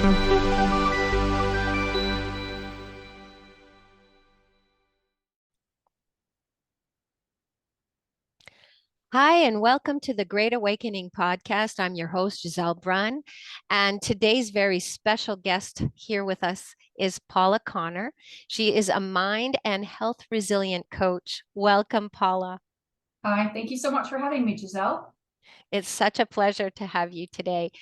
Hi, and welcome to the Great Awakening podcast. I'm your host, giselebrun, and today's very special guest here with us is Paula Connor. She is a mind and health resilient coach. Welcome, Paula. Hi, thank you so much for having me, Gisele. It's such a pleasure to have you today.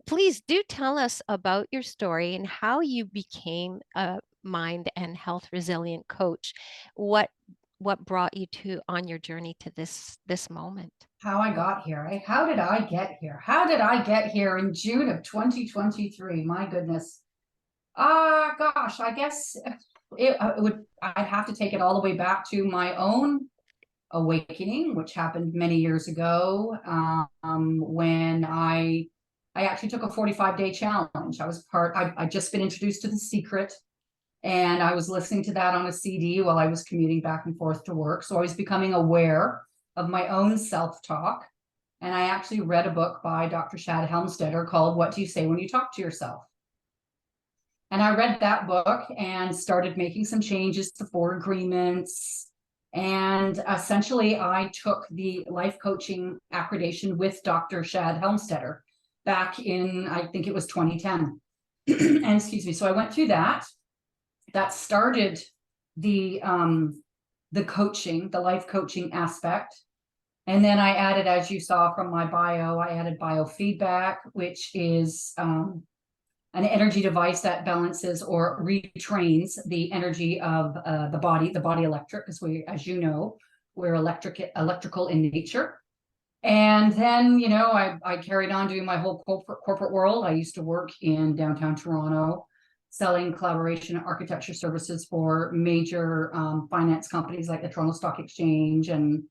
Please do tell us about your story and how you became a mind and health resilient coach. What what brought you to on your journey to this moment? How I got here. How did I get here? How did I get here in June of 2023? My goodness. Gosh, I guess I'd have to take it all the way back to my own awakening, which happened many years ago, when I actually took a 45-day challenge. I'd just been introduced to The Secret, and I was listening to that on a CD while I was commuting back and forth to work. So I was becoming aware of my own self-talk. And I actually read a book by Dr. Shad Helmstetter called What Do You Say When You Talk to Yourself? And I read that book and started making some changes to 4 agreements. And essentially, I took the life coaching accreditation with Dr. Shad Helmstetter back in, I think it was 2010. And excuse me. So I went through that. That started the coaching, the life coaching aspect. And then I added, as you saw from my bio, I added biofeedback, which is an energy device that balances or retrains the energy of the body electric, because as you know, we're electrical in nature. And then, I carried on doing my whole corporate world. I used to work in downtown Toronto, selling collaboration and architecture services for major finance companies like the Toronto Stock Exchange and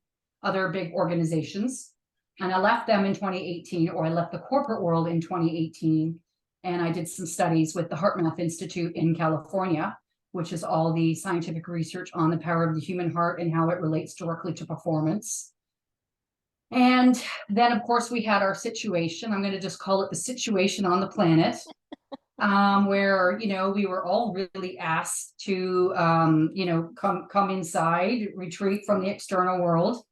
other big organizations. And I left them in 2018, or I left the corporate world in 2018. And I did some studies with the HeartMath Institute in California, which is all the scientific research on the power of the human heart and how it relates directly to performance. And then, of course, we had our situation. I'm going to just call it the situation on the planet. Where, we were all really asked to, come inside, retreat from the external world.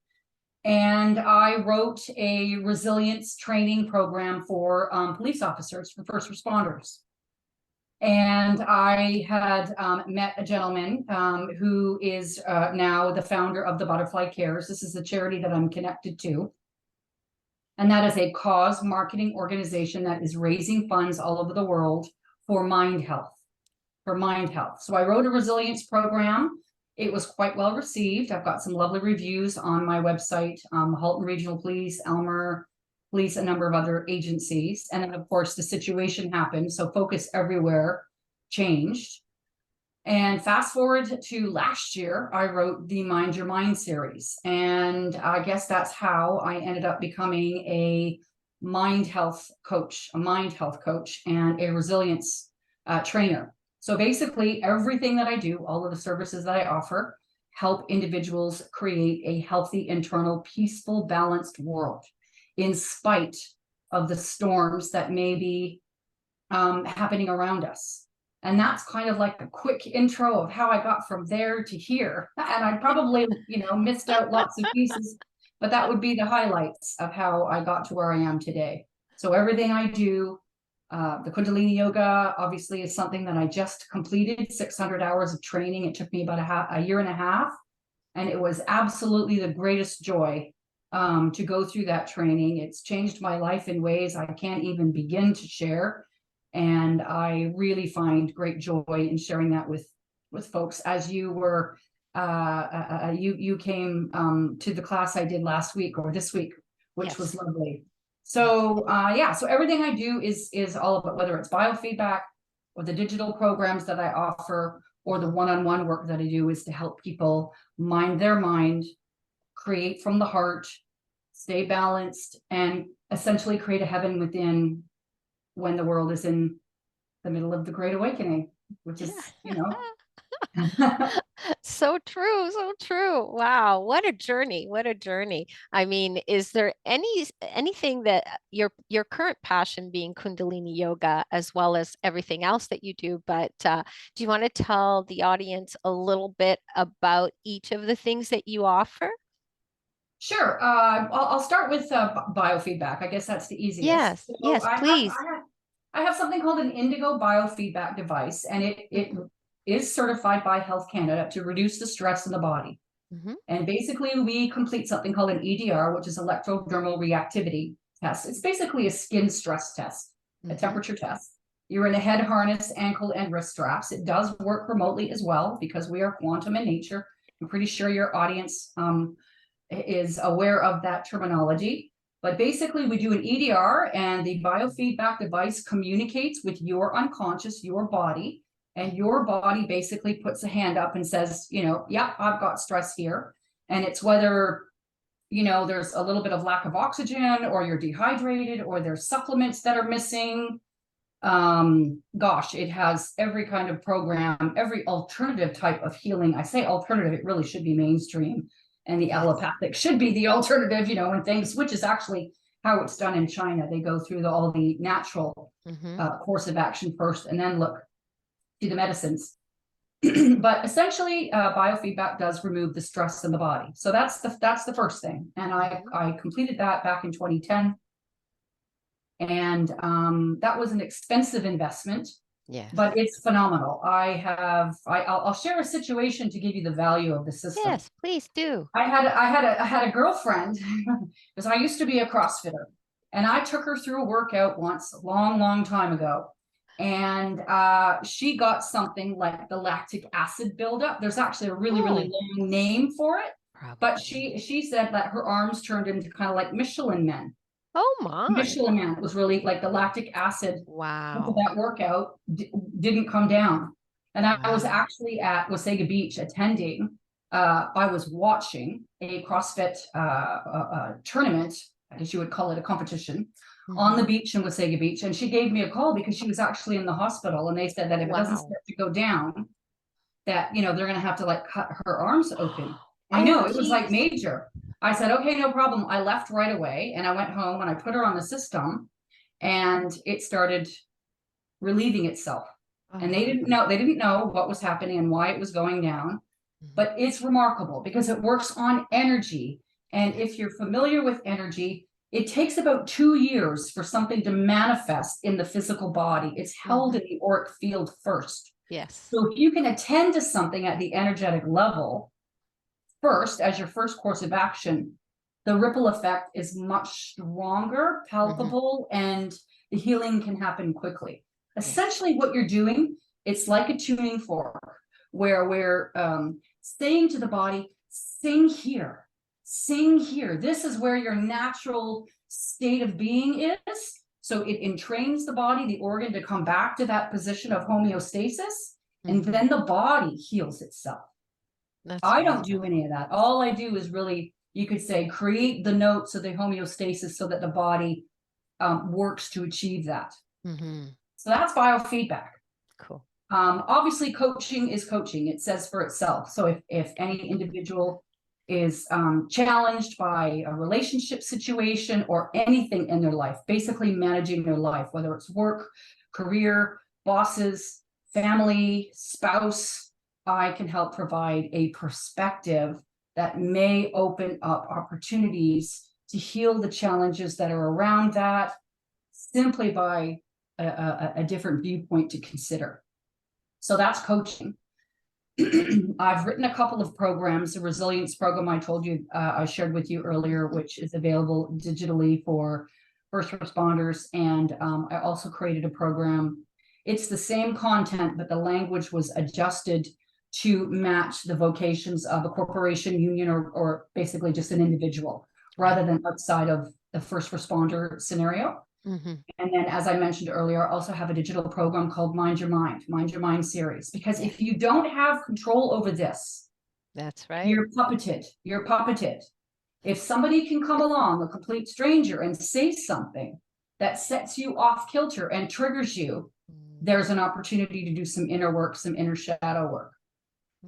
And I wrote a resilience training program for police officers, for first responders. And I had met a gentleman who is now the founder of the Butterfly Cares. This is the charity that I'm connected to. And that is a cause marketing organization that is raising funds all over the world for mind health, So I wrote a resilience program. It was quite well received. I've got some lovely reviews on my website, Halton Regional Police, Elmer Police, a number of other agencies. And then, of course, the situation happened. So focus everywhere changed. And fast forward to last year, I wrote the Mind Your Mind series. And I guess that's how I ended up becoming a mind health coach, and a resilience trainer. So basically, everything that I do, all of the services that I offer, help individuals create a healthy, internal, peaceful, balanced world in spite of the storms that may be happening around us. And that's kind of like a quick intro of how I got from there to here. And I probably, missed out lots of pieces, but that would be the highlights of how I got to where I am today. So everything I do, the kundaliniyoga obviously is something that I just completed, 600 hours of training. It took me about a year and a half. And it was absolutely the greatest joy to go through that training. It's changed my life in ways I can't even begin to share. And I really find great joy in sharing that with folks. As you were, you came to the class I did last week or this week, which Yes. was lovely. So so everything I do is all about, whether it's biofeedback or the digital programs that I offer or the one-on-one work that I do, is to help people mind their mind, create from the heart, stay balanced, and essentially create a heaven within when the world is in the middle of the Great Awakening, which is, So true, so true. Wow, what a journey. What a journey. I mean, is there anything that your current passion being Kundalini yoga as well as everything else that you do, but do you want to tell the audience a little bit about each of the things that you offer? Sure. I'll start with biofeedback. I guess that's the easiest. Yes, So yes, please. I have something called an indigo biofeedback device, and it Mhm, is certified by Health Canada to reduce the stress in the body. mhm, And basically, we complete something called an EDR, which is electrodermal reactivity test. It's basically a skin stress test, a mhm. temperature test. You're in a head harness, ankle and wrist straps. It does work remotely as well because we are quantum in nature. I'm pretty sure your audience is aware of that terminology. But basically, we do an EDR, and the biofeedback device communicates with your unconscious, your body, and your body basically puts a hand up and says, yeah, I've got stress here. And it's whether, there's a little bit of lack of oxygen, or you're dehydrated, or there's supplements that are missing. Gosh, it has every kind of program, every alternative type of healing. I say alternative, it really should be mainstream, and the Yes. allopathic should be the alternative, and things, which is actually how it's done in China. They go through all the natural Mhm. course of action first, and then look to the medicines. But essentially, biofeedback does remove the stress in the body. So that's the first thing. And Mhm. I completed that back in 2010. And that was an expensive investment, Yes. but it's phenomenal. I'll share a situation to give you the value of the system. Yes, please do. I had a girlfriend because I used to be a CrossFitter, and I took her through a workout once, a long, long time ago. And she got something like the lactic acid buildup. There's actually a really, really Oh, long name for it. But probably. she said that her arms turned into kind of like Michelin men. Oh my. Michelin was really like the lactic acid after Wow. that workout didn't come down. And I was Wow. actually at Wasaga Beach attending. I was watching a CrossFit tournament, I guess you would call it a competition, on the Mhm. beach in Wasaga Beach. And she gave me a call because she was actually in the hospital. And they said that if it doesn't Wow. start to go down, that they're gonna have to like cut her arms open. I Oh, know it was like geez. major. I said, okay, no problem. I left right away, and I went home and I put her on the system, and it started relieving itself. And Oh. they didn't know what was happening and why it was going down. Mhm. But it's remarkable because it works on energy. And Yes. if you're familiar with energy, it takes about 2 years for something to manifest in the physical body. It's held Mhm. in the auric field first. Yes. So if you can attend to something at the energetic level first, as your first course of action, the ripple effect is much stronger, Mhm. palpable, and the healing can happen quickly. Yes. Essentially, what you're doing, it's like a tuning fork where we're saying to the body, sing here, sing here. This is where your natural state of being is. So it entrains the body, the organ, to come back to that position of homeostasis, and Mhm. then the body heals itself. That's I don't do any wonderful. of that. All I do is really, you could say, create the notes of the homeostasis so that the body works to achieve that. Mhm. So that's biofeedback. Cool. Obviously, coaching is coaching. It says for itself. So if any individual is challenged by a relationship situation or anything in their life, basically managing their life, whether it's work, career, bosses, family, spouse, I can help provide a perspective that may open up opportunities to heal the challenges that are around that, simply by a different viewpoint to consider. So that's coaching. I've written a couple of programs, the resilience program I told you, I shared with you earlier, Mhm. which is available digitally for first responders. And I also created a program. It's the same content, but the language was adjusted to match the vocations of a corporation, union, or basically just an individual, Right. rather than outside of the first responder scenario. Mhm. And then, as I mentioned earlier, I also have a digital program called Mind Your Mind series. Because Yes. if you don't have control over this, That's right. you're puppeted. You're puppeted. If somebody can come along, a complete stranger, and say something that sets you off kilter and triggers you, Mm. there's an opportunity to do some inner work, some inner shadow work.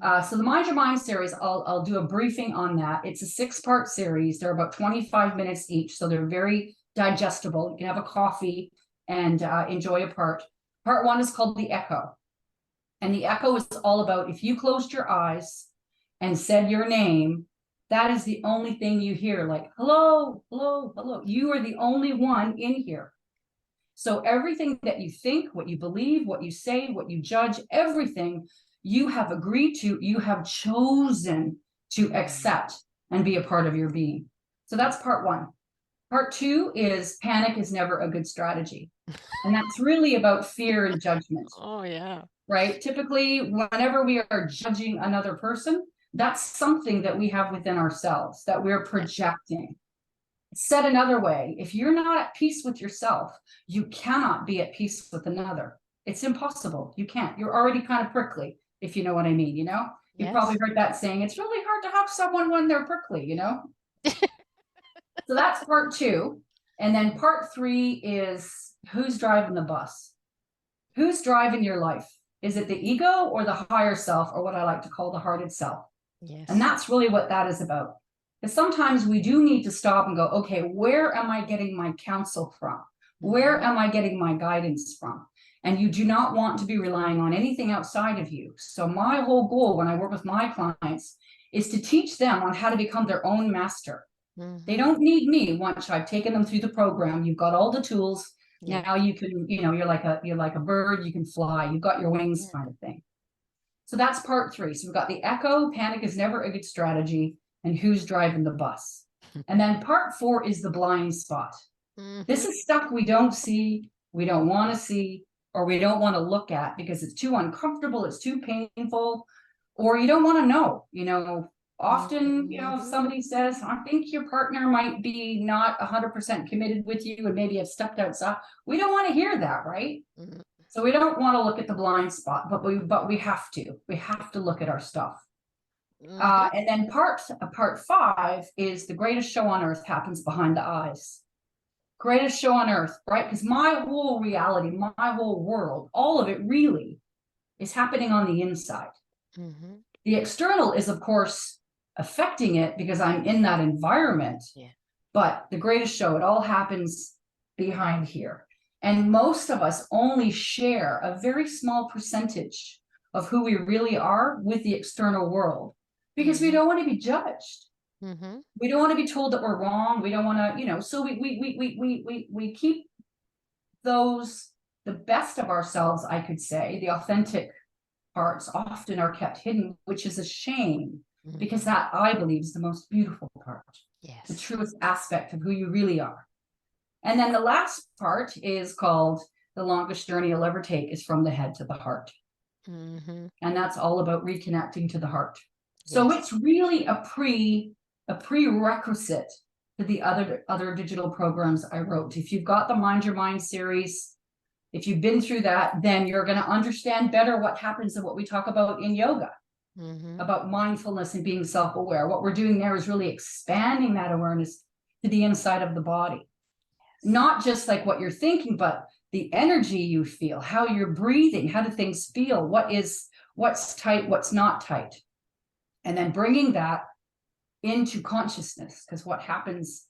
So the Mind Your Mind series, I'll do a briefing on that. It's a 6-part series. They're about 25 minutes each, so they're very digestible. You can have a coffee and enjoy a part. Part 1 is called The Echo. And the echo is all about if you closed your eyes and said your name, that is the only thing you hear, like, hello, hello, hello. You are the only one in here. So everything that you think, what you believe, what you say, what you judge, everything you have agreed to, you have chosen to accept and be a part of your being. So that's part 1. Part 2 is panic is never a good strategy. And that's really about fear and judgment. Oh, yeah. Right? Typically, whenever we are judging another person, that's something that we have within ourselves that we're projecting. Said another way, if you're not at peace with yourself, you cannot be at peace with another. It's impossible. You can't. You're already kind of prickly, if you know what I mean, you know? You've probably heard that saying, it's really hard to have someone when they're prickly, you know? So that's part 2. And then part 3 is who's driving the bus? Who's driving your life? Is it the ego or the higher self, or what I like to call the hearted self? Yes. And that's really what that is about. Because sometimes we do need to stop and go, okay, where am I getting my counsel from? Where am I getting my guidance from? And you do not want to be relying on anything outside of you. So my whole goal when I work with my clients is to teach them on how to become their own master. They don't need me once I've taken them through the program. You've got all the tools. Yeah. Now you can, you know, you're like a bird, you can fly, you've got your wings, kind of thing. So that's part 3. So we've got the echo, panic is never a good strategy, and who's driving the bus. And then part 4 is the blind spot. This is stuff we don't see, we don't want to see, or we don't want to look at because it's too uncomfortable, it's too painful, or you don't want to know, you know. Often, you know, if somebody says, I think your partner might be not 100% committed with you and maybe have stepped outside. We don't want to hear that, right? So we don't want to look at the blind spot, but we have to. We have to look at our stuff. And then part 5 is the greatest show on earth happens behind the eyes. Greatest show on earth, right? Because my whole reality, my whole world, all of it really is happening on the inside. The external is, of course, affecting it because I'm in that environment. But the greatest show, it all happens behind here. And most of us only share a very small percentage of who we really are with the external world because we don't want to be judged. We don't want to be told that we're wrong. We don't want to, you know, so we keep those, the best of ourselves, I could say, the authentic parts often are kept hidden, which is a shame. Because that, I believe, is the most beautiful part. The truest aspect of who you really are. And then the last part is called the longest journey you'll ever take is from the head to the heart. And that's all about reconnecting to the heart. So it's really a prerequisite to the other digital programs I wrote. If you've got the Mind Your Mind series, if you've been through that, then you're going to understand better what happens and what we talk about in yoga. About mindfulness and being self-aware. What we're doing there is really expanding that awareness to the inside of the body. Not just like what you're thinking, but the energy you feel, how you're breathing, how do things feel, what's tight, what's not tight. And then bringing that into consciousness, because what happens,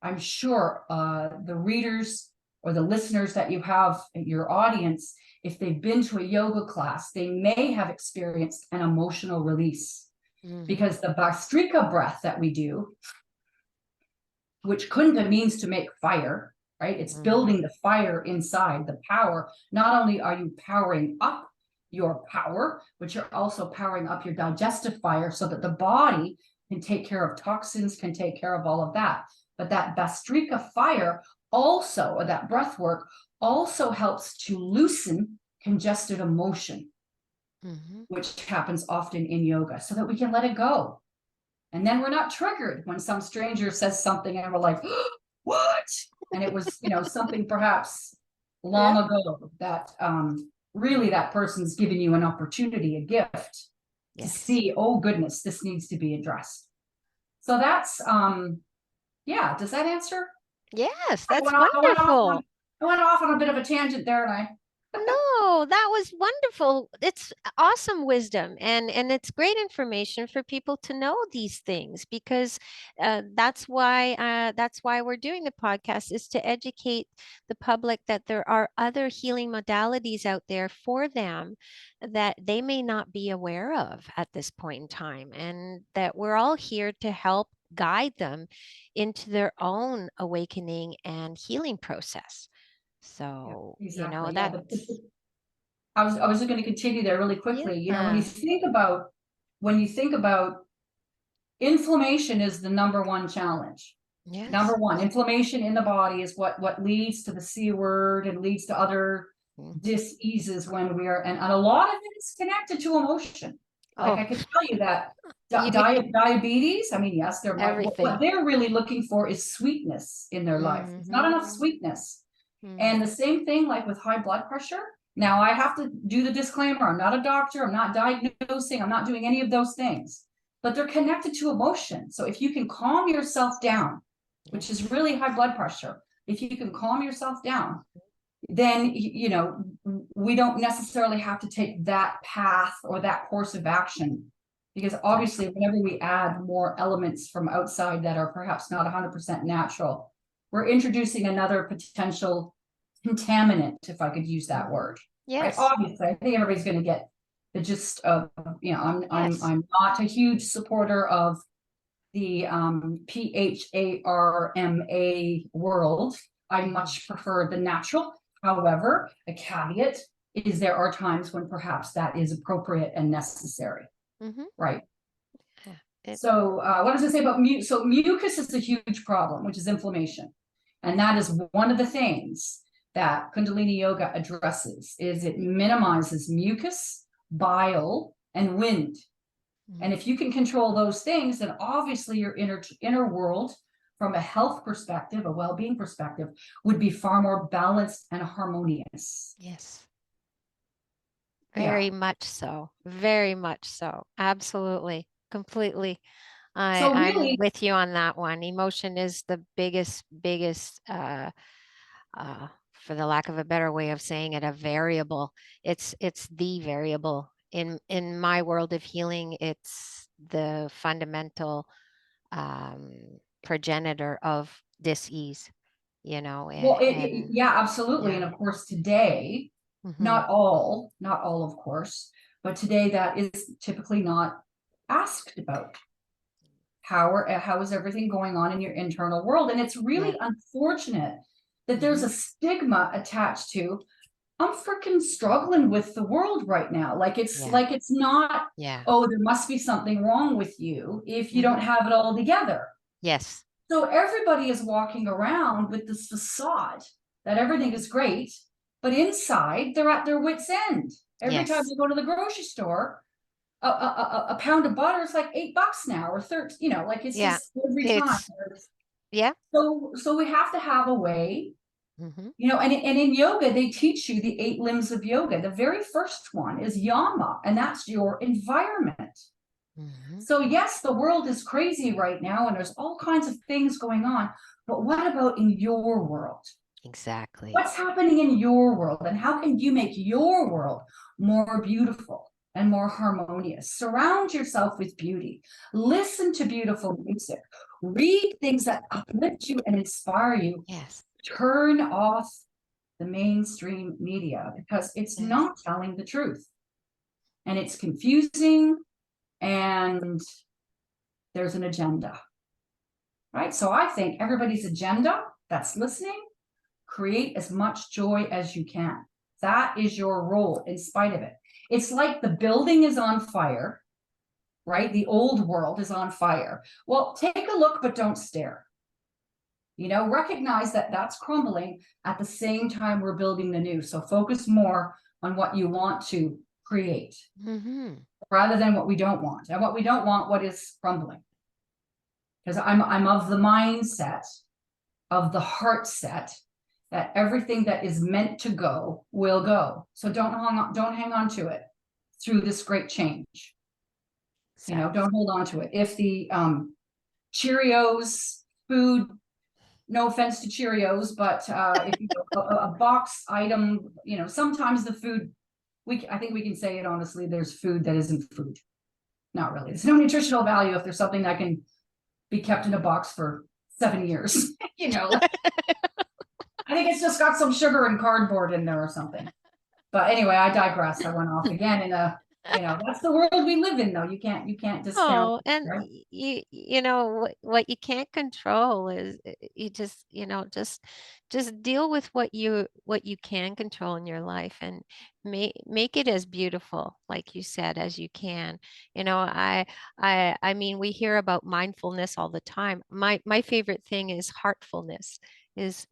I'm sure the readers or the listeners that you have, your audience, if they've been to a yoga class, they may have experienced an emotional release because the Bhastrika breath that we do, which kunda means to make fire, right? It's building the fire inside, the power. Not only are you powering up your power, but you're also powering up your digestive fire so that the body can take care of toxins, can take care of all of that. But that Bhastrika fire also, or that breath work, also helps to loosen congested emotion, which happens often in yoga, so that we can let it go. And then we're not triggered when some stranger says something and we're like, what? And it was, you know, something perhaps long ago that really that person's giving you an opportunity, a gift to see, oh goodness, this needs to be addressed. So that's, yeah, does that answer? Yes, that's wonderful. I went off on a bit of a tangent there, and I No, Oh, that was wonderful. It's awesome wisdom, and it's great information for people to know these things, because that's why we're doing the podcast, is to educate the public that there are other healing modalities out there for them that they may not be aware of at this point in time, and that we're all here to help guide them into their own awakening and healing process. Yeah, So, exactly. Yeah, that's, I was just going to continue there really quickly. You know, yeah. when you think about inflammation is the number one challenge. Number Yes. one, inflammation in the body is what leads to the C word and leads to other Mhm. diseases when we are, and a lot of it is connected to emotion. Like I Oh, can tell you that you diabetes, I mean, yes, there might, what everything. they're really looking for is sweetness in their life. It's not Hmm. enough sweetness. Mm. And the same thing like with high blood pressure. Now I have to do the disclaimer. I'm not a doctor. I'm not diagnosing. I'm not doing any of those things, but they're connected to emotion. So if you can calm yourself down, which is Yes. really high blood pressure, if you can calm yourself down, then, you know, we don't necessarily have to take that path or that course of action, because obviously Exactly. whenever we add more elements from outside that are perhaps not 100% natural, we're introducing another potential contaminant, if I could use that Hmm. word. Right? Yes. Obviously, I think everybody's going to get the gist of, you know, Yes. I'm not a huge supporter of the PHARMA world. I Hmm. much prefer the natural. However, a caveat is there are times when perhaps that is appropriate and necessary, Hmm. right? Yeah. It, So what does it say about so mucus is a huge problem, which is inflammation. And that is one of the things that Kundalini yoga addresses, is it minimizes mucus, bile, and wind. And mm, if you can control those things, then obviously your inner world, from a health perspective, a well-being perspective, would be far more balanced and harmonious. yes. Yeah. Very much so. Very much so. Absolutely. Completely. So I'm really, with you on that one. Emotion is the biggest, for the lack of a better way of saying it, a variable. It's the variable in my world of healing. It's the fundamental um, progenitor of dis-ease. well, And yeah, absolutely. yeah. And of course, today, Hmm. not all, of course, but today that is typically not asked about. How is everything going on in your internal world? And it's Yeah. really unfortunate that there's Hmm. a stigma attached to, I'm freaking struggling with the world right now. Yeah. Like it's not, Yeah. oh, there must be something wrong with you if you don't Hmm. have it all together. Yes. So everybody is walking around with this facade that everything is great, but inside they're at their wits' end. Every time Yes. you go to the grocery store, a pound of butter is like $8 now, or 13, you know, like it's Yeah. just every time. It's yeah. So we have to have a way, Hmm. you know, and in yoga, they teach you the 8 limbs of yoga. The very first one is yama, and that's your environment. Hmm. So yes, the world is crazy right now, and there's all kinds of things going on. But what about in your world? Exactly. What's happening in your world, and how can you make your world more beautiful and more harmonious? Surround yourself with beauty. Listen to beautiful music. Read things that uplift you and inspire you. Yes. Turn off the mainstream media, because it's Yes. not telling the truth, and it's confusing, and there's an agenda, right? So I think everybody's agenda that's listening, create as much joy as you can. That is your role in spite of it. It's like the building is on fire, right? The old world is on fire. Well, take a look, but don't stare. You know, recognize that that's crumbling at the same time we're building the new. So focus more on what you want to create Hmm. rather than what we don't want. And what we don't want, what is crumbling. Because I'm of the mindset, of the heart set, that everything that is meant to go will go. So don't hang on to it through this great change. You know, Exactly. don't hold on to it. If the Cheerios food, no offense to Cheerios, but if you know, a box item, you know, sometimes the food I think we can say it honestly, there's food that isn't food. Not really. There's no nutritional value if there's something that can be kept in a box for 7 years. You know, I think it's just got some sugar and cardboard in there or something. But anyway, I digress. I went off again in a, that's the world we live in though. You can't discount, Oh, and right? you know what you can't control is you just, just deal with what you can control in your life and make it as beautiful, like you said, as you can. I mean, we hear about mindfulness all the time. My favorite thing is heartfulness, is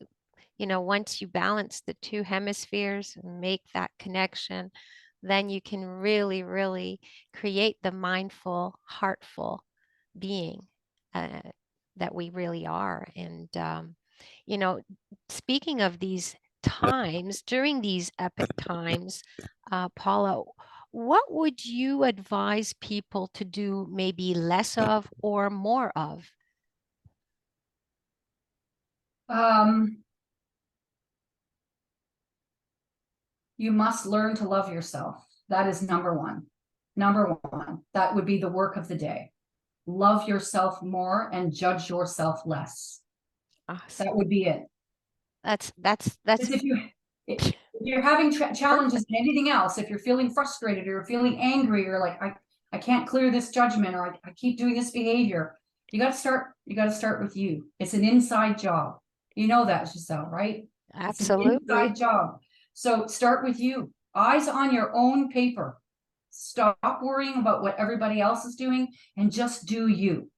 once you balance the two hemispheres and make that connection, then you can really, really create the mindful, heartful being uh, that we really are. And, you know, speaking of these times, during these epic times, Paula, what would you advise people to do maybe less of or more of? Um, you must learn to love yourself. That is number one. Number one, that would be the work of the day. Love yourself more and judge yourself less. Awesome. That would be it. That's Because if you're having challenges perfect. in anything else, if you're feeling frustrated or you're feeling angry or like I can't clear this judgment or I keep doing this behavior, you got to start with you. It's an inside job. You know that, Gisele, right? It's an Absolutely. inside job. So start with you. Eyes on your own paper. Stop worrying about what everybody else is doing and just do you.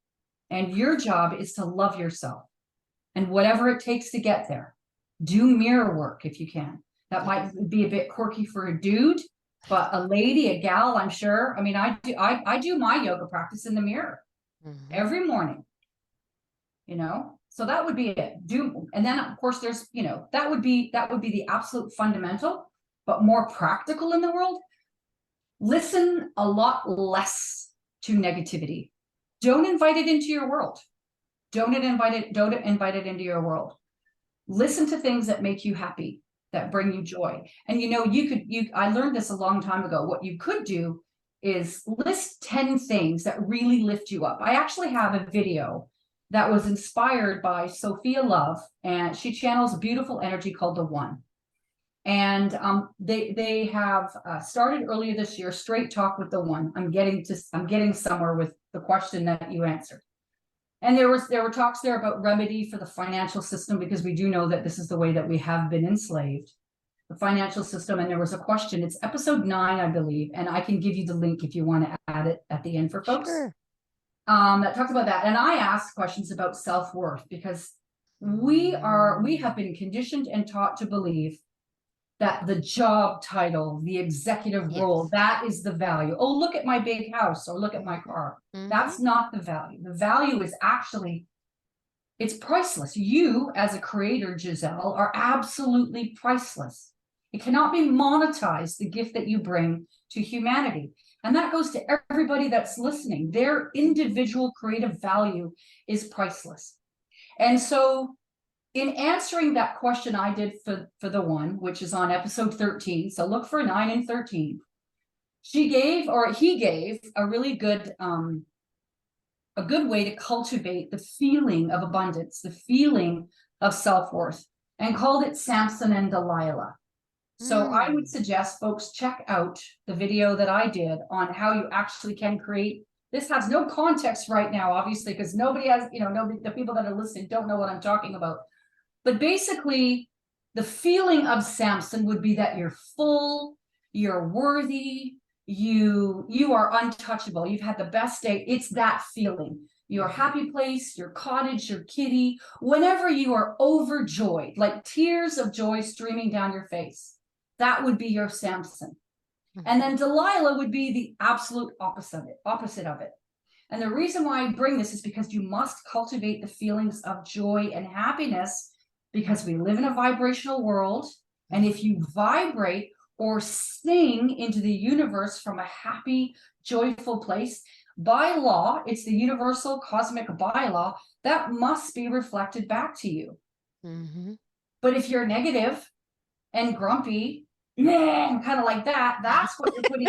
And your job is to love yourself and whatever it takes to get there. Do mirror work if you can. That might be a bit quirky for a dude, but a lady, a gal, I'm sure. I mean, I do my yoga practice in the mirror Mhm. every morning, So that would be it. And then of course there's, that would be the absolute fundamental, but more practical in the world. Listen a lot less to negativity. Don't invite it into your world. Don't invite it into your world. Listen to things that make you happy, that bring you joy. And I learned this a long time ago. What you could do is list 10 things that really lift you up. I actually have a video that was inspired by Sophia Love, and she channels a beautiful energy called the One. And they have started earlier this year, Straight Talk with the One. I'm getting somewhere with the question that you answered. And there were talks there about remedy for the financial system, because we do know that this is the way that we have been enslaved, the financial system. And there was a question, it's episode 9, I believe, and I can give you the link if you want to add it at the end for folks. Sure. That talks about that. And I asked questions about self-worth, because we have been conditioned and taught to believe that the job title, the executive role, Yes. that is the value. Oh, look at my big house, or look at my Mhm. car. Mhm. That's not the value. The value is actually, it's priceless. You as a creator, Gisele, are absolutely priceless. It cannot be monetized, the gift that you bring to humanity. And that goes to everybody that's listening. Their individual creative value is priceless. And so in answering that question I did for the One, which is on episode 13, so look for 9 and 13, he gave a really good way to cultivate the feeling of abundance, the feeling of self-worth, and called it Samson and Delilah. So I would Mm. suggest folks check out the video that I did on how you actually can create. This has no context right now, obviously, because nobody, the people that are listening don't know what I'm talking about. But basically, the feeling of Samson would be that you're full, you're worthy, you are untouchable, you've had the best day. It's that feeling. Your happy place, your cottage, your kitty, whenever you are overjoyed, like tears of joy streaming down your face, that would be your Samson. And then Delilah would be the absolute opposite of it. And the reason why I bring this is because you must cultivate the feelings of joy and happiness, because we live in a vibrational world. And if you vibrate or sing into the universe from a happy, joyful place, by law, it's the universal cosmic bylaw that must be reflected back to you. Mhm. But if you're negative and grumpy man, kind of like that. That's what you're putting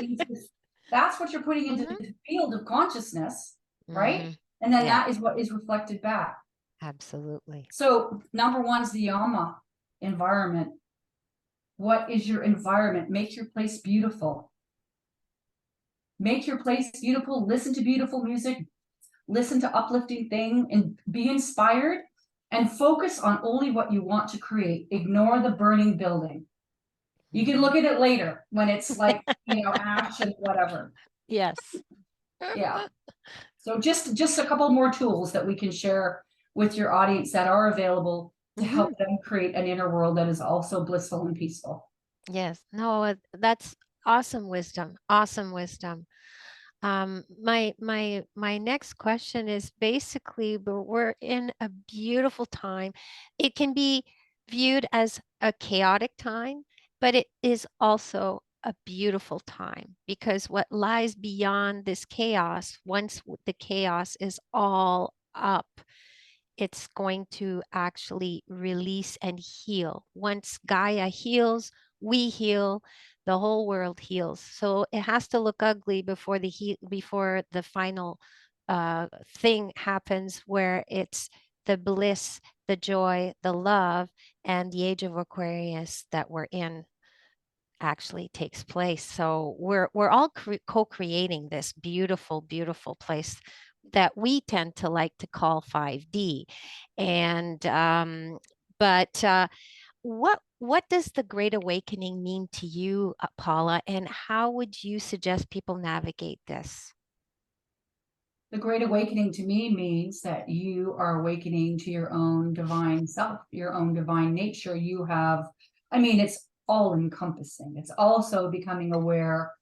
into Mhm. the field of consciousness, right? Mhm. And then Yeah, that is what is reflected back. absolutely. So number one is the yama, environment. What is your environment? Make your place beautiful. Make your place beautiful. Listen to beautiful music. Listen to uplifting thing and be inspired and focus on only what you want to create. Ignore the burning building. You can look Mhm. at it later when it's like, ash and whatever. Yes. Yeah. So just a couple more tools that we can share with your audience that are available to help Mhm. them create an inner world that is also blissful and peaceful. Yes. No, that's awesome wisdom. Awesome wisdom. My next question is basically, we're in a beautiful time. It can be viewed as a chaotic time, but it is also a beautiful time, because what lies beyond this chaos, once the chaos is all up, it's going to actually release and heal. Once Gaia heals, we heal, the whole world heals. So it has to look ugly before before the final thing happens, where it's the bliss, the joy, the love, and the age of Aquarius that we're in actually takes place. So we're all co-creating this beautiful, beautiful place that we tend to like to call 5D. And but what does the Great Awakening mean to you, Paula, and how would you suggest people navigate this? The Great Awakening to me means that you are awakening to your own divine self, your own divine nature. It's all encompassing. It's also becoming aware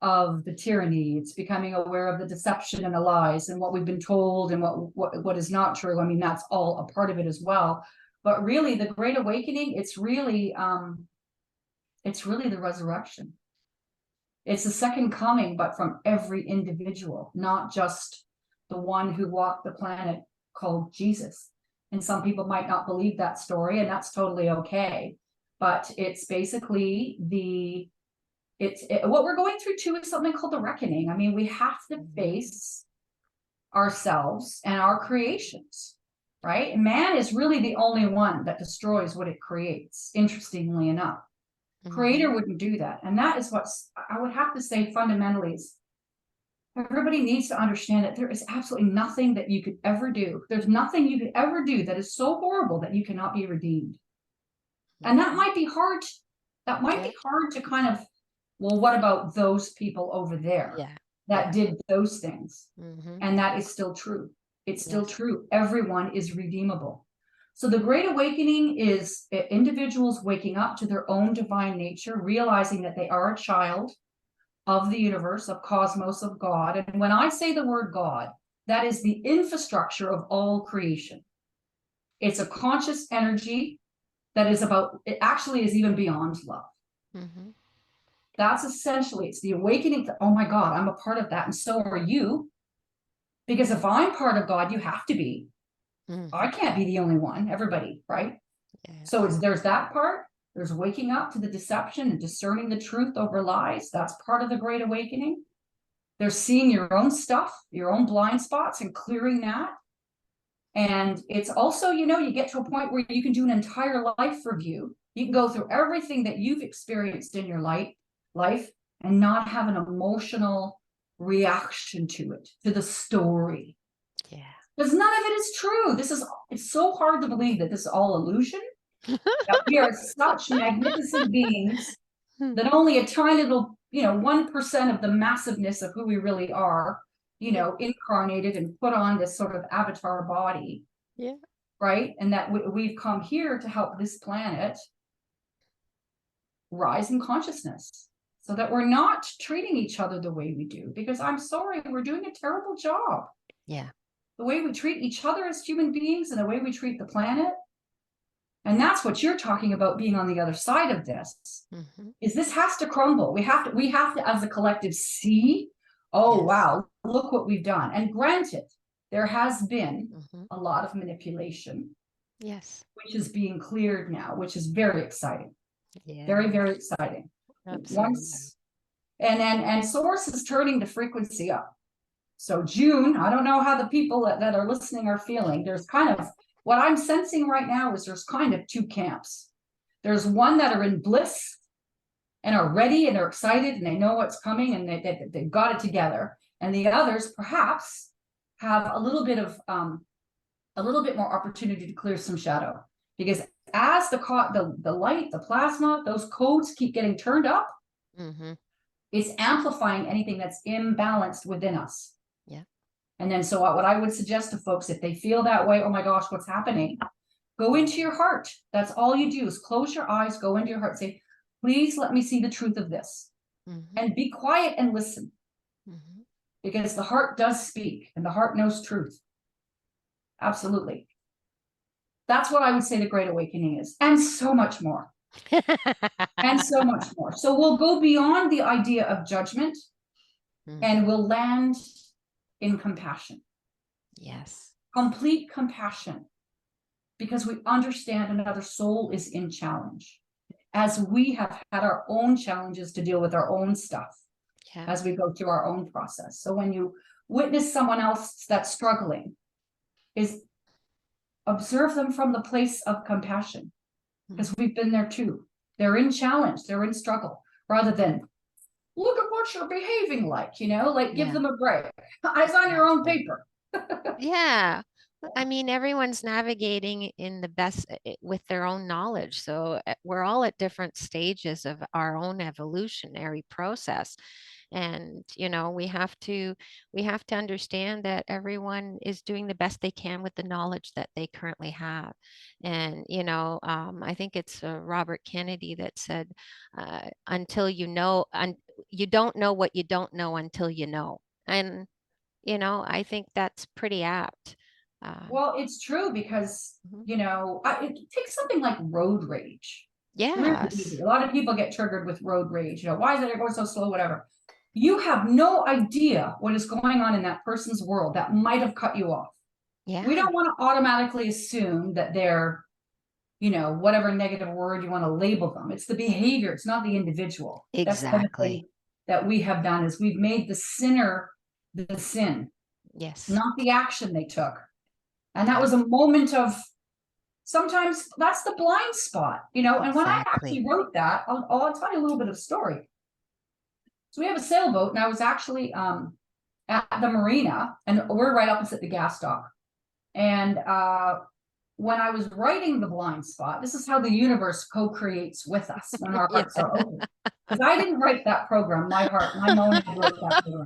of the tyranny. It's becoming aware of the deception and the lies and what we've been told and what is not true. That's all a part of it as well. But really, the Great Awakening, it's really the resurrection. It's the second coming, but from every individual, not just the one who walked the planet called Jesus. And some people might not believe that story, and that's totally okay. But it's basically what we're going through too is something called the reckoning. We have to Mhm. face ourselves and our creations, right? And man is really the only one that destroys what it creates, interestingly enough. Creator Mhm. wouldn't do that. And that is what I would have to say fundamentally is everybody needs to understand that there is absolutely nothing that you could ever do. There's nothing you could ever do that is so horrible that you cannot be redeemed. And that Mhm. might be hard. That might Yeah. be hard to kind of, well, what about those people over there Yeah. that Yeah. did those things? Mhm. And that is still true. It's still Yes. true. Everyone is redeemable. So the Great Awakening is individuals waking up to their own divine nature, realizing that they are a child of the universe, of cosmos, of God. And when I say the word God, that is the infrastructure of all creation. It's a conscious energy that is about, it actually is even beyond love. Mhm. That's essentially, it's the awakening to, oh my God, I'm a part of that. And so are you. Because if I'm part of God, you have to be. I Mhm. can't be the only one, everybody, right? So Yes. there's that part. There's waking up to the deception and discerning the truth over lies. That's part of the Great Awakening. There's seeing your own stuff, your own blind spots, and clearing that. And it's also, you get to a point where you can do an entire life review. You can go through everything that you've experienced in your life and not have an emotional reaction to it, to the story. Yeah. Because none of it is true. It's so hard to believe that this is all illusion. That we are such magnificent beings that only a tiny little, 1% of the massiveness of who we really are, Yeah. incarnated and put on this sort of avatar body, Yeah. right? And that we've come here to help this planet rise in consciousness so that we're not treating each other the way we do. Because I'm sorry, we're doing a terrible job. Yeah. The way we treat each other as human beings and the way we treat the planet. And that's what you're talking about being on the other side of this. Mhm. Is this has to crumble. We have to as a collective see, oh Yes. wow, look what we've done. And granted, there has been Mhm. a lot of manipulation, Yes. which is being cleared now, which is very exciting. Very, Yeah. very exciting. Absolutely. Once, and source is turning the frequency up. So June, I don't know how the people that are listening are feeling. There's kind of, what I'm sensing right now is there's kind of two camps. There's one that are in bliss and are ready and they're excited and they know what's coming and they've got it together. And the others perhaps have a little bit more opportunity to clear some shadow, because as the light, the plasma, those codes keep getting turned up, it's amplifying anything that's imbalanced within us. Yeah. And then so what I would suggest to folks, if they feel that way, oh my gosh, what's happening? Go into your heart. That's all you do is close your eyes, go into your heart, say, please let me see the truth of this. And be quiet and listen. Because the heart does speak and the heart knows truth. Absolutely. That's what I would say the Great Awakening is, and so much more. And so much more. So we'll go beyond the idea of judgment and we'll land in compassion. Yes. Complete compassion. Because we understand another soul is in challenge, as we have had our own challenges to deal with our own stuff as we go through our own process. So when you witness someone else that's struggling, is observe them from the place of compassion, because we've been there too. They're in challenge, they're in struggle, rather than look at what you're behaving like, like give them a break. Eyes on your own paper. Yeah. I mean, everyone's navigating in the best with their own knowledge. So we're all at different stages of our own evolutionary process. And, we have to understand that everyone is doing the best they can with the knowledge that they currently have. And, I think it's Robert Kennedy that said, until you know, you don't know what you don't know until you know. And, I think that's pretty apt. Well, it's true because, it takes something like road rage. Really easy. Yes. A lot of people get triggered with road rage. Why is it going so slow? Whatever. You have no idea what is going on in that person's world that might have cut you off. Yeah. We don't want to automatically assume that they're, whatever negative word you want to label them. It's the behavior. It's not the individual. Exactly. That we have done is we've made the sinner the sin. Yes. Not the action they took. And that was a moment of, sometimes that's the blind spot, and when I actually wrote that, I'll tell you a little bit of story. So we have a sailboat, and I was actually at the marina, and we're right opposite the gas dock. And when I was writing the blind spot, this is how the universe co-creates with us when our hearts are open. Because I didn't write that program, my Mona wrote that program.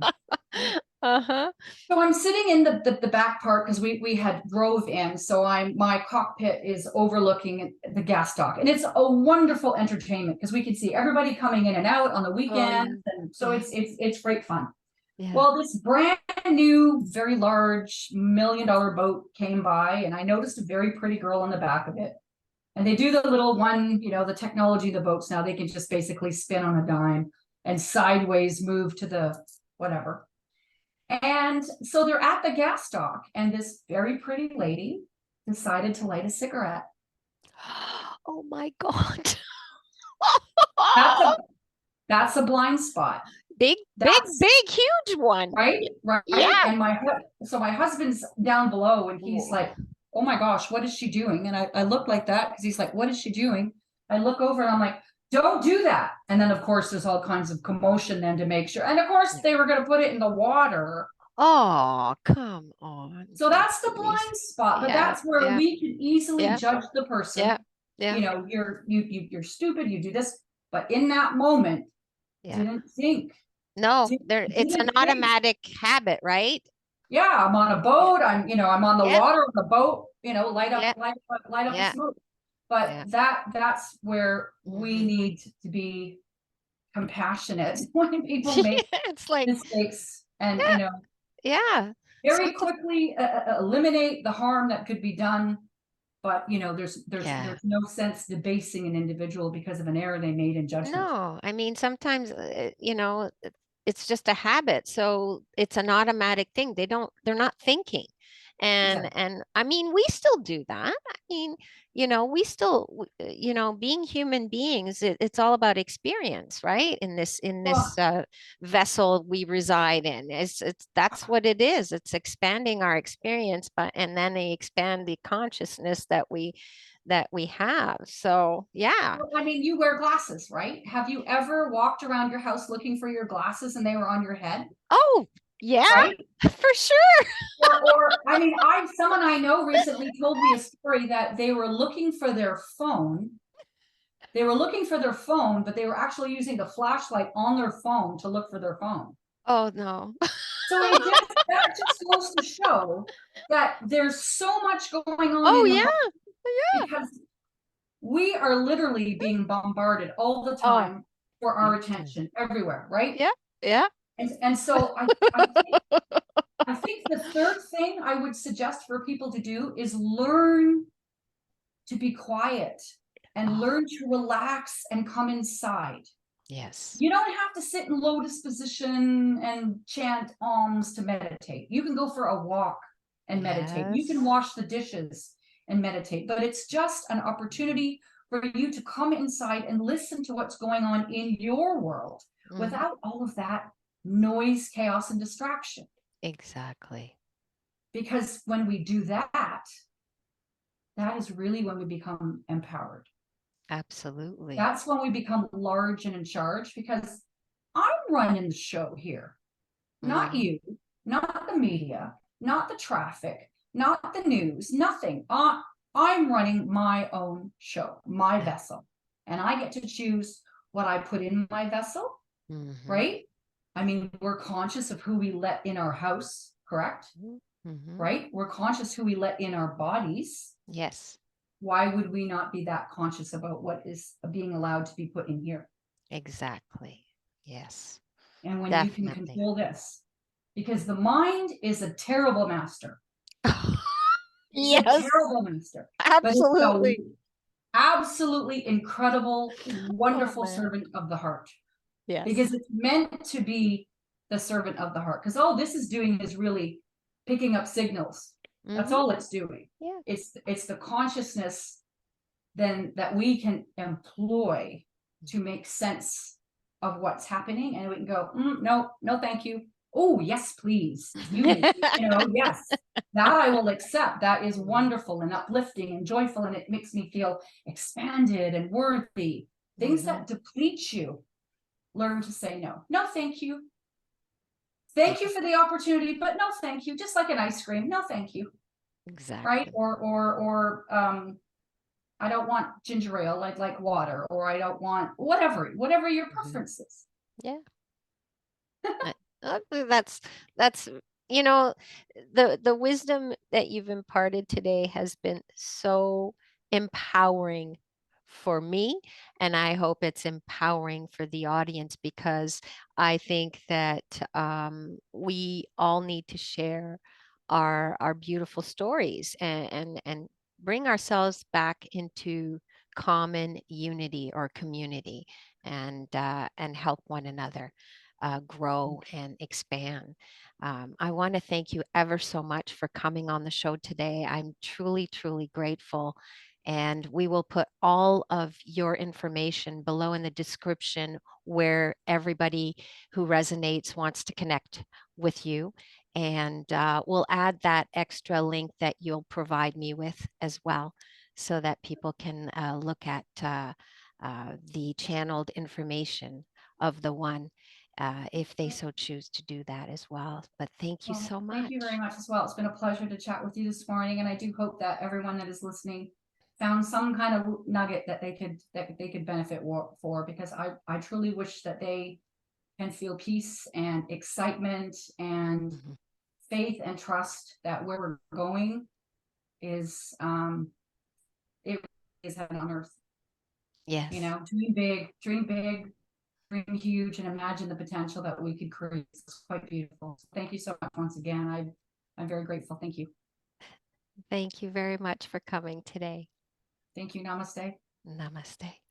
So I'm sitting in the back part because we had drove in. So my cockpit is overlooking the gas dock, and it's a wonderful entertainment because we can see everybody coming in and out on the weekends, and so it's great fun. Well, this brand new, very large $1 million boat came by, and I noticed a very pretty girl on the back of it. And they do the little one, the technology of the boats now, they can just basically spin on a dime and sideways move to the whatever. And so they're at the gas dock, and this very pretty lady decided to light a cigarette. Oh my God. That's a blind spot. Big, huge one. Right? Yeah. And my husband's down below, and he's like, oh my gosh, what is she doing? And I look like that because he's like, what is she doing? I look over and I'm like, don't do that. And then, of course, there's all kinds of commotion then to make sure. And of course, they were going to put it in the water. Oh, come on. So that's the blind spot, but that's where we can easily judge the person. You're stupid, you do this. But in that moment, didn't think. No, it's an automatic habit, right? Yeah, I'm on a boat. I'm on the water of the boat, light up the smoke. But that's where we need to be compassionate when people make mistakes and very quickly eliminate the harm that could be done. But there's no sense debasing an individual because of an error they made in judgment. No, I mean, sometimes it's just a habit, so it's an automatic thing. They're not thinking. Exactly. And I mean, we still do that. I mean, we still, being human beings, it's all about experience, right? In this Well, vessel we reside in. That's what it is. It's expanding our experience, and then they expand the consciousness that we have. So yeah. I mean, you wear glasses, right? Have you ever walked around your house looking for your glasses and they were on your head? Oh, yeah, Right? for sure. Or I mean, someone I know recently told me a story that they were looking for their phone. They were looking for their phone, but they were actually using the flashlight on their phone to look for their phone. Oh no. So that just goes to show that there's so much going on Oh in the yeah. mind Yeah. because we are literally being bombarded all the Oh, time for our big time. attention everywhere, right? Yeah. Yeah. And so I think the third thing I would suggest for people to do is learn to be quiet and Oh, learn to relax and come inside. yes. You don't have to sit in lotus position and chant alms to meditate. You can go for a walk and meditate. You can Yes. wash the dishes and meditate, but it's just an opportunity for you to come inside and listen to what's going on in your world Hmm. without all of that noise, chaos, and distraction. Exactly. Because when we do that, that is really when we become empowered. Absolutely. That's when we become large and in charge because I'm running the show here, not Hmm. you, not the media, not the traffic, not the news, nothing. I'm running my own show, my vessel, and I get to choose what I put in my vessel, Hmm. right? I mean, we're conscious of who we let in our house, correct? Hmm. Right? We're conscious who we let in our bodies. Yes. Why would we not be that conscious about what is being allowed to be put in here? Exactly. Yes. And when you can Definitely. control this, because the mind is a terrible master. It's a Yes. terrible master, but it's a Absolutely. absolutely incredible, Oh wonderful man. servant of the heart Yes. because it's meant to be the servant of the heart. Because all this is doing is really picking up signals. That's Hmm. all it's doing. Yeah. It's the consciousness then that we can employ to make sense of what's happening, and we can go, no, no, thank you. Oh, yes, please. Yes, that I will accept. That is wonderful and uplifting and joyful, and it makes me feel expanded and worthy. Things Hmm. that deplete you, learn to say no. No, thank you. Thank you for the opportunity, but no, thank you. Just like an ice cream, no, thank you. Right? Exactly. Or I don't want ginger ale, I'd like water, or I don't want whatever your Hmm. preference is. Yeah. I, I believe that's you know the wisdom that you've imparted today has been so empowering for me, and I hope it's empowering for the audience because I think that we all need to share our beautiful stories and bring ourselves back into common unity or community and help one another grow and expand. I want to thank you ever so much for coming on the show today. I'm truly, truly grateful. And we will put all of your information below in the description where everybody who resonates wants to connect with you. And we'll add that extra link that you'll provide me with as well so that people can look at the channeled information of the one if they so choose to do that as well. But thank you Well, so thank you very much. much as well. It's been a pleasure to chat with you this morning, and I do hope that everyone that is listening found some kind of nugget that they could benefit for, because I truly wish that they can feel peace and excitement and Mhm. faith and trust that where we're going is it is heaven on earth. Yes. Dream big, dream huge, and imagine the potential that we could create. It's quite beautiful. Thank you so much once again. I'm very grateful. Thank you. Thank you very much for coming today. Thank you. Namaste. Namaste.